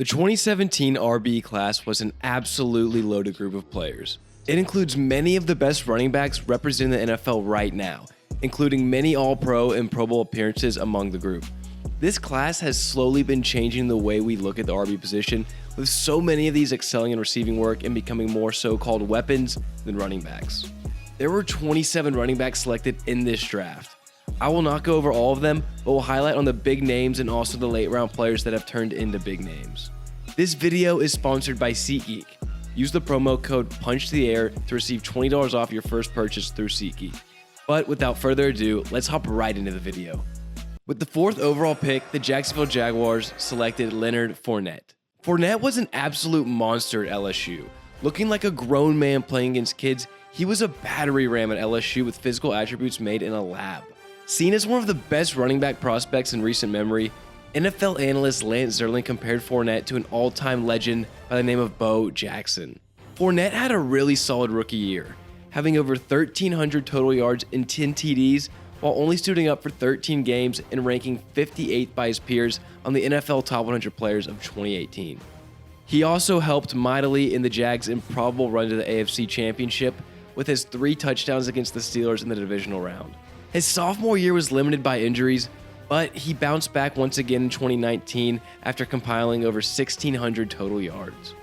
The 2017 RB class was an absolutely loaded group of players. It includes many of the best running backs representing the NFL right now, including many All-Pro and Pro Bowl appearances among the group. This class has slowly been changing the way we look at the RB position, with so many of these excelling in receiving work and becoming more so-called weapons than running backs. There were 27 running backs selected in this draft. I will not go over all of them, but will highlight on the big names and also the late round players that have turned into big names. This video is sponsored by SeatGeek. Use the promo code PUNCHTOTHEAIR to receive $20 off your first purchase through SeatGeek. But without further ado, let's hop right into the video. With the 4th overall pick, the Jacksonville Jaguars selected Leonard Fournette. Fournette was an absolute monster at LSU. Looking like a grown man playing against kids, he was a battering ram at LSU with physical attributes made in a lab. Seen as one of the best running back prospects in recent memory, NFL analyst Lance Zierlein compared Fournette to an all-time legend by the name of Bo Jackson. Fournette had a really solid rookie year, having over 1,300 total yards and 10 TDs, while only suiting up for 13 games and ranking 58th by his peers on the NFL Top 100 Players of 2018. He also helped mightily in the Jags' improbable run to the AFC Championship with his 3 touchdowns against the Steelers in the divisional round. His sophomore year was limited by injuries, but he bounced back once again in 2019 after compiling over 1,600 total yards.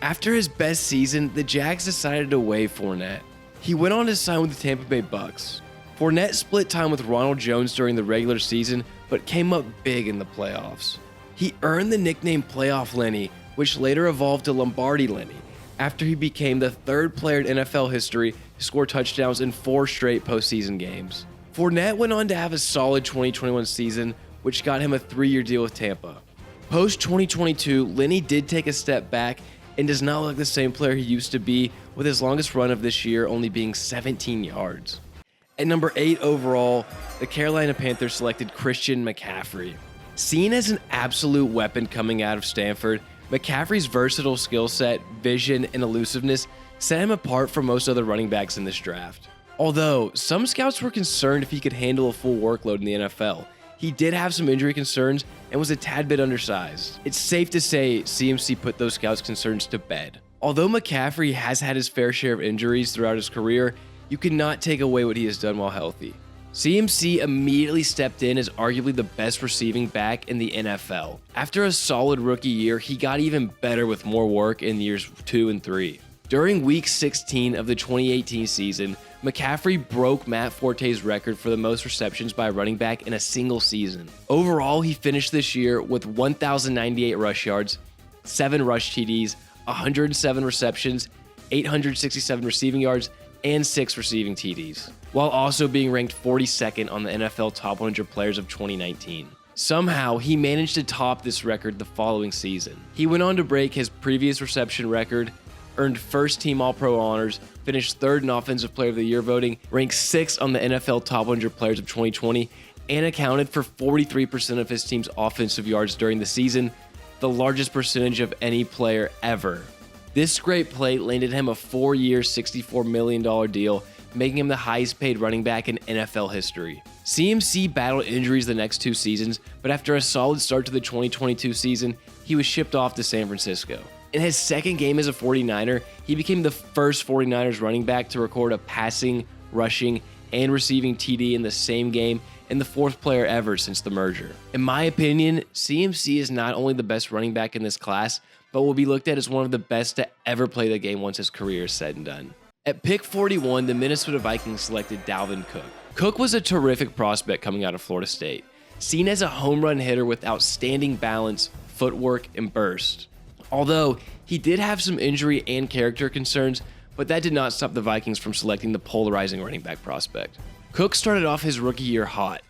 After his best season, the Jags decided to waive Fournette. He went on to sign with the Tampa Bay Bucks. Fournette split time with Ronald Jones during the regular season, but came up big in the playoffs. He earned the nickname Playoff Lenny, which later evolved to Lombardi Lenny, after he became the 3rd player in NFL history to score touchdowns in 4 straight postseason games. Fournette went on to have a solid 2021 season, which got him a 3-year deal with Tampa. Post-2022, Lenny did take a step back and does not look the same player he used to be, with his longest run of this year only being 17 yards. At number 8 overall, the Carolina Panthers selected Christian McCaffrey. Seen as an absolute weapon coming out of Stanford, McCaffrey's versatile skill set, vision, and elusiveness set him apart from most other running backs in this draft. Although, some scouts were concerned if he could handle a full workload in the NFL. He did have some injury concerns and was a tad bit undersized. It's safe to say CMC put those scouts' concerns to bed. Although McCaffrey has had his fair share of injuries throughout his career, you cannot take away what he has done while healthy. CMC immediately stepped in as arguably the best receiving back in the NFL. After a solid rookie year, he got even better with more work in years 2 and 3. During week 16 of the 2018 season, McCaffrey broke Matt Forte's record for the most receptions by a running back in a single season. Overall, he finished this year with 1,098 rush yards, 7 rush TDs, 107 receptions, 867 receiving yards, and 6 receiving TDs, while also being ranked 42nd on the NFL Top 100 Players of 2019. Somehow, he managed to top this record the following season. He went on to break his previous reception record, earned first-team All-Pro honors, finished 3rd in Offensive Player of the Year voting, ranked 6th on the NFL Top 100 Players of 2020, and accounted for 43% of his team's offensive yards during the season, the largest percentage of any player ever. This great play landed him a 4-year, $64 million deal, making him the highest-paid running back in NFL history. CMC battled injuries the next 2 seasons, but after a solid start to the 2022 season, he was shipped off to San Francisco. In his 2nd game as a 49er, he became the first 49ers running back to record a passing, rushing, and receiving TD in the same game, and the 4th player ever since the merger. In my opinion, CMC is not only the best running back in this class, but will be looked at as one of the best to ever play the game once his career is said and done. At pick 41, the Minnesota Vikings selected Dalvin Cook. Cook was a terrific prospect coming out of Florida State, seen as a home run hitter with outstanding balance, footwork, and burst. Although, he did have some injury and character concerns, but that did not stop the Vikings from selecting the polarizing running back prospect. Cook started off his rookie year hot.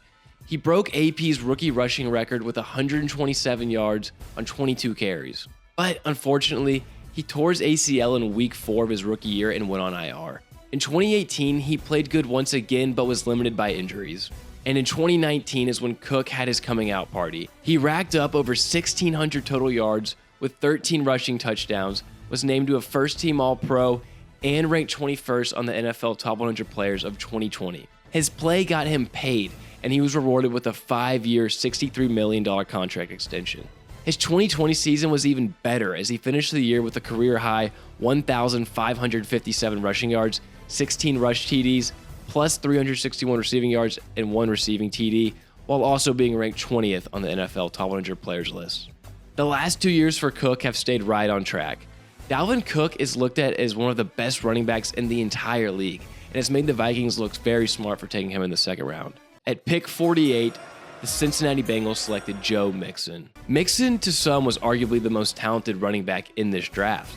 He broke AP's rookie rushing record with 127 yards on 22 carries. But unfortunately, he tore his ACL in week 4 of his rookie year and went on IR. In 2018, he played good once again, but was limited by injuries. And in 2019 is when Cook had his coming out party. He racked up over 1,600 total yards with 13 rushing touchdowns, was named to a first-team All-Pro, and ranked 21st on the NFL Top 100 Players of 2020. His play got him paid, and he was rewarded with a 5-year, $63 million contract extension. His 2020 season was even better as he finished the year with a career-high 1,557 rushing yards, 16 rush TDs, plus 361 receiving yards and 1 receiving TD, while also being ranked 20th on the NFL Top 100 Players list. The last 2 years for Cook have stayed right on track. Dalvin Cook is looked at as one of the best running backs in the entire league, and has made the Vikings look very smart for taking him in the second round. At pick 48, the Cincinnati Bengals selected Joe Mixon. Mixon, to some, was arguably the most talented running back in this draft,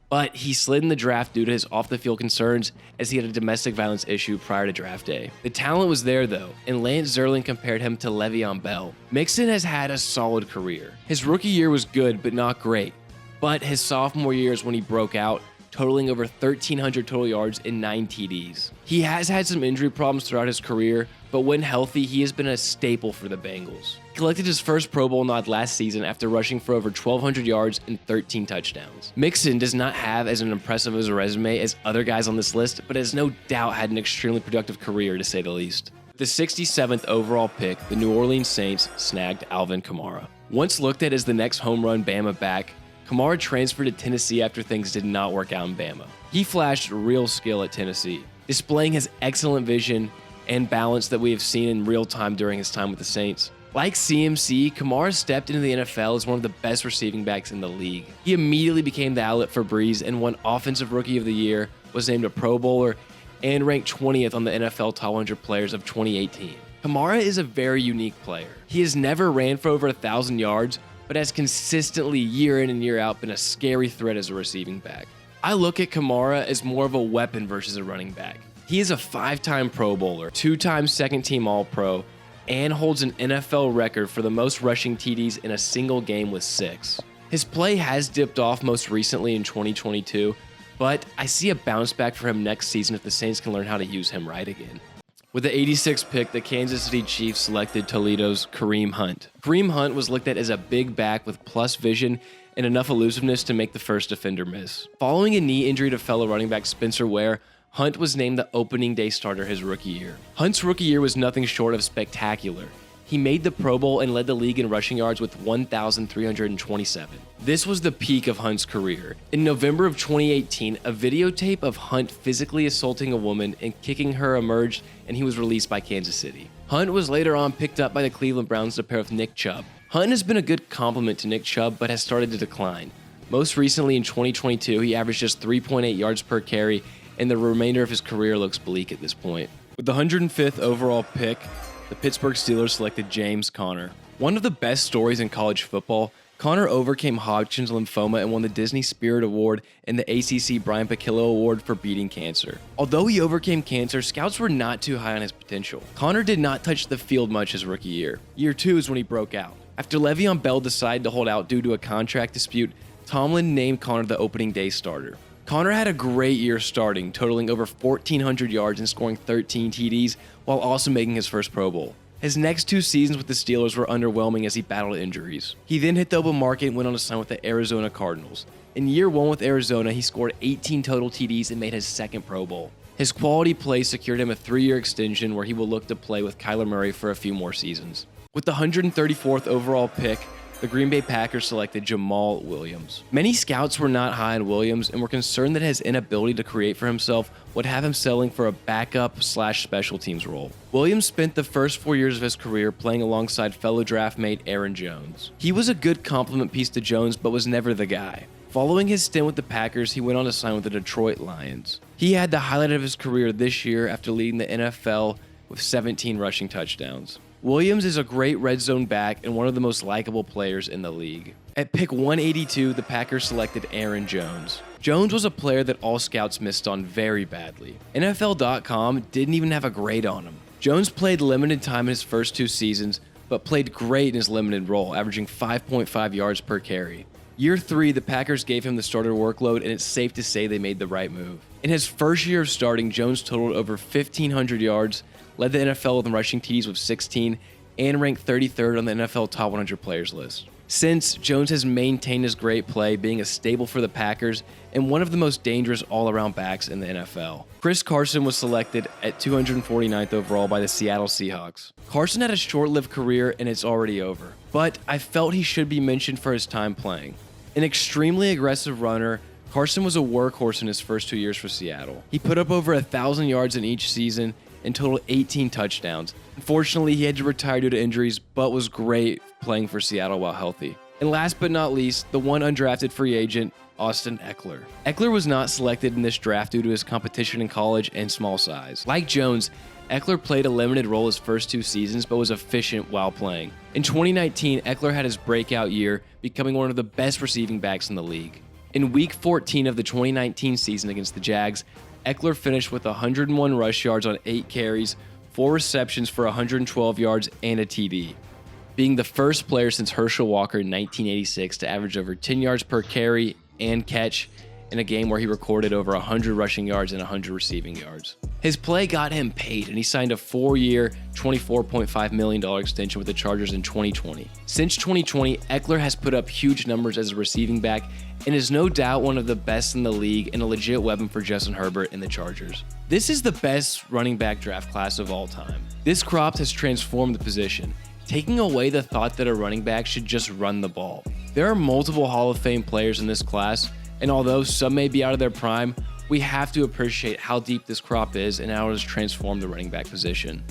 but he slid in the draft due to his off-the-field concerns as he had a domestic violence issue prior to draft day. The talent was there though, and Lance Zierlein compared him to Le'Veon Bell. Mixon has had a solid career. His rookie year was good, but not great. But his sophomore year is when he broke out, totaling over 1,300 total yards and 9 TDs. He has had some injury problems throughout his career, but when healthy, he has been a staple for the Bengals. He collected his first Pro Bowl nod last season after rushing for over 1,200 yards and 13 touchdowns. Mixon does not have as an impressive as a resume as other guys on this list, but has no doubt had an extremely productive career to say the least. The 67th overall pick, the New Orleans Saints snagged Alvin Kamara. Once looked at as the next home run Bama back, Kamara transferred to Tennessee after things did not work out in Bama. He flashed real skill at Tennessee, displaying his excellent vision and balance that we have seen in real time during his time with the Saints. Like CMC, Kamara stepped into the NFL as one of the best receiving backs in the league. He immediately became the outlet for Breeze and won Offensive Rookie of the Year, was named a Pro Bowler, and ranked 20th on the NFL Top 100 Players of 2018. Kamara is a very unique player. He has never ran for over 1,000 yards, but has consistently year in and year out been a scary threat as a receiving back. I look at Kamara as more of a weapon versus a running back. He is a 5-time Pro Bowler, 2-time second-team All-Pro, and holds an NFL record for the most rushing TDs in a single game with 6. His play has dipped off most recently in 2022, but I see a bounce back for him next season if the Saints can learn how to use him right again. With the 86th pick, the Kansas City Chiefs selected Toledo's Kareem Hunt. Kareem Hunt was looked at as a big back with plus vision and enough elusiveness to make the first defender miss. Following a knee injury to fellow running back Spencer Ware, Hunt was named the opening day starter his rookie year. Hunt's rookie year was nothing short of spectacular. He made the Pro Bowl and led the league in rushing yards with 1,327. This was the peak of Hunt's career. In November of 2018, a videotape of Hunt physically assaulting a woman and kicking her emerged, and he was released by Kansas City. Hunt was later on picked up by the Cleveland Browns to pair with Nick Chubb. Hunt has been a good complement to Nick Chubb, but has started to decline. Most recently in 2022, he averaged just 3.8 yards per carry, and the remainder of his career looks bleak at this point. With the 105th overall pick, the Pittsburgh Steelers selected James Conner. One of the best stories in college football, Conner overcame Hodgkin's lymphoma and won the Disney Spirit Award and the ACC Brian Pacillo Award for beating cancer. Although he overcame cancer, scouts were not too high on his potential. Conner did not touch the field much his rookie year. Year 2 is when he broke out. After Le'Veon Bell decided to hold out due to a contract dispute, Tomlin named Conner the opening day starter. Conner had a great year starting, totaling over 1,400 yards and scoring 13 TDs, while also making his first Pro Bowl. His next 2 seasons with the Steelers were underwhelming as he battled injuries. He then hit the open market and went on to sign with the Arizona Cardinals. In year 1 with Arizona, he scored 18 total TDs and made his second Pro Bowl. His quality play secured him a 3-year extension where he will look to play with Kyler Murray for a few more seasons. With the 134th overall pick, the Green Bay Packers selected Jamaal Williams. Many scouts were not high on Williams and were concerned that his inability to create for himself would have him settling for a backup/special teams role. Williams spent the first 4 years of his career playing alongside fellow draft mate Aaron Jones. He was a good complement piece to Jones, but was never the guy. Following his stint with the Packers, he went on to sign with the Detroit Lions. He had the highlight of his career this year after leading the NFL with 17 rushing touchdowns. Williams is a great red zone back and one of the most likable players in the league. At pick 182, the Packers selected Aaron Jones. Jones was a player that all scouts missed on very badly. NFL.com didn't even have a grade on him. Jones played limited time in his first 2 seasons, but played great in his limited role, averaging 5.5 yards per carry. Year 3, the Packers gave him the starter workload, and it's safe to say they made the right move. In his first year of starting, Jones totaled over 1,500 yards, led the NFL with rushing TDs with 16, and ranked 33rd on the NFL Top 100 Players list. Since, Jones has maintained his great play, being a staple for the Packers and one of the most dangerous all-around backs in the NFL. Chris Carson was selected at 249th overall by the Seattle Seahawks. Carson had a short-lived career and it's already over, but I felt he should be mentioned for his time playing. An extremely aggressive runner, Carson was a workhorse in his first 2 years for Seattle. He put up over 1,000 yards in each season and totaled 18 touchdowns. Unfortunately, he had to retire due to injuries, but was great playing for Seattle while healthy. And last but not least, the one undrafted free agent, Austin Ekeler. Ekeler was not selected in this draft due to his competition in college and small size. Like Jones, Ekeler played a limited role his first 2 seasons, but was efficient while playing. In 2019, Ekeler had his breakout year, becoming one of the best receiving backs in the league. In Week 14 of the 2019 season against the Jags, Ekeler finished with 101 rush yards on 8 carries, 4 receptions for 112 yards, and a TD, being the first player since Herschel Walker in 1986 to average over 10 yards per carry and catch in a game where he recorded over 100 rushing yards and 100 receiving yards. His play got him paid, and he signed a 4-year, $24.5 million extension with the Chargers in 2020. Since 2020, Ekeler has put up huge numbers as a receiving back and is no doubt one of the best in the league and a legit weapon for Justin Herbert and the Chargers. This is the best running back draft class of all time. This crop has transformed the position, taking away the thought that a running back should just run the ball. There are multiple Hall of Fame players in this class, and although some may be out of their prime, we have to appreciate how deep this crop is and how it has transformed the running back position.